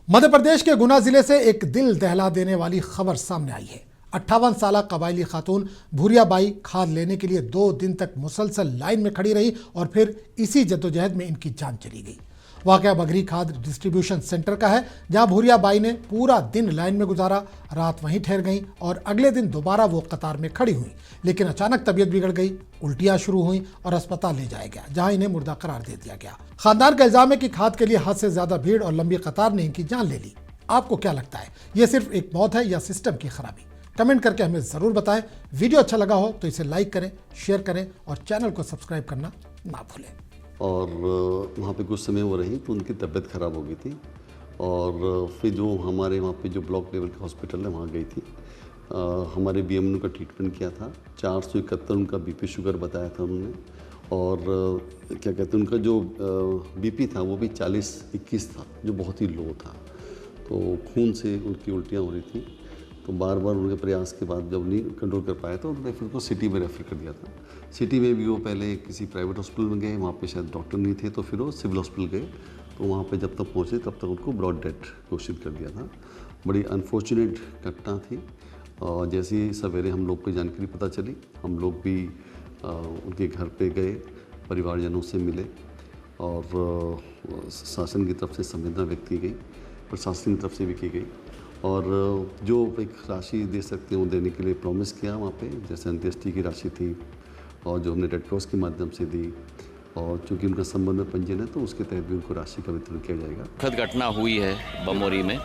मध्य प्रदेश के गुना जिले से एक दिल दहला देने वाली खबर सामने आई है। 58 साल कबायली खातून भूरियाबाई खाद लेने के लिए 2 दिन तक मुसलसल लाइन में खड़ी रही और फिर इसी जद्दोजहद में इनकी जान चली गई। वाकया बगरी खाद डिस्ट्रीब्यूशन सेंटर का है, जहां भूरियाबाई ने पूरा दिन लाइन में गुजारा, रात वहीं ठहर गई और अगले दिन दोबारा वो कतार में खड़ी हुई। लेकिन अचानक तबीयत बिगड़ गई, उल्टियां शुरू हुई और अस्पताल ले जाया गया, जहां इन्हें मुर्दा करार दे दिया गया। खानदान का इल्जाम है कि खाद के लिए हद से ज्यादा भीड़ और लंबी कतार ने इनकी जान ले ली। आपको क्या लगता है, ये सिर्फ एक मौत है या सिस्टम की खराबी? कमेंट करके हमें जरूर बताएं। वीडियो अच्छा लगा हो तो इसे लाइक करें, शेयर करें और चैनल को सब्सक्राइब करना ना भूलें। और वहाँ पे कुछ समय वो रही तो उनकी तबीयत ख़राब हो गई थी और फिर जो हमारे वहाँ पे जो ब्लॉक लेवल का हॉस्पिटल है वहाँ गई थी। हमारे बीएमओ का ट्रीटमेंट किया था। 471 उनका बीपी शुगर बताया था उन्होंने और क्या कहते हैं उनका जो बीपी था वो भी 40-21 था, जो बहुत ही लो था। तो खून से उनकी उल्टियाँ हो रही थी। तो बार बार उनके प्रयास के बाद जब नहीं कंट्रोल कर पाया तो उन्होंने फिर उनको सिटी में रेफ़र कर दिया था। सिटी में भी वो पहले किसी प्राइवेट हॉस्पिटल में गए, वहाँ पे शायद डॉक्टर नहीं थे, तो फिर वो सिविल हॉस्पिटल गए। तो वहाँ पे जब तक पहुँचे तब तक उनको ब्रॉड डेथ घोषित कर दिया था। बड़ी अनफॉर्चुनेट घटना थी। और जैसे ही सवेरे हम लोग को जानकारी पता चली, हम लोग भी उनके घर पे गए, परिवारजनों से मिले और शासन की तरफ से संवेदना व्यक्त की गई, प्रशासन की तरफ से भी की गई और जो एक राशि दे सकते हैं वो देने के लिए प्रॉमिस किया वहाँ पे, जैसे अंत्येष्टि की राशि थी और जो हमने रेड क्रॉस के माध्यम से दी और चूँकि उनका संबंध में पंजीयन है तो उसके तहत भी उनको राशि का वितरण किया जाएगा। दुखद घटना हुई है बमोरी में,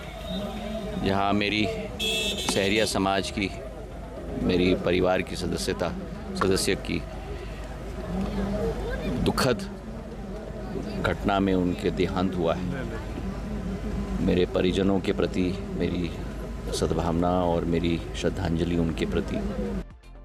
जहाँ मेरी सहरिया समाज की, मेरी परिवार की सदस्य की दुखद घटना में उनके देहांत हुआ है। मेरे परिजनों के प्रति मेरी सद्भावना और मेरी श्रद्धांजलि उनके प्रति।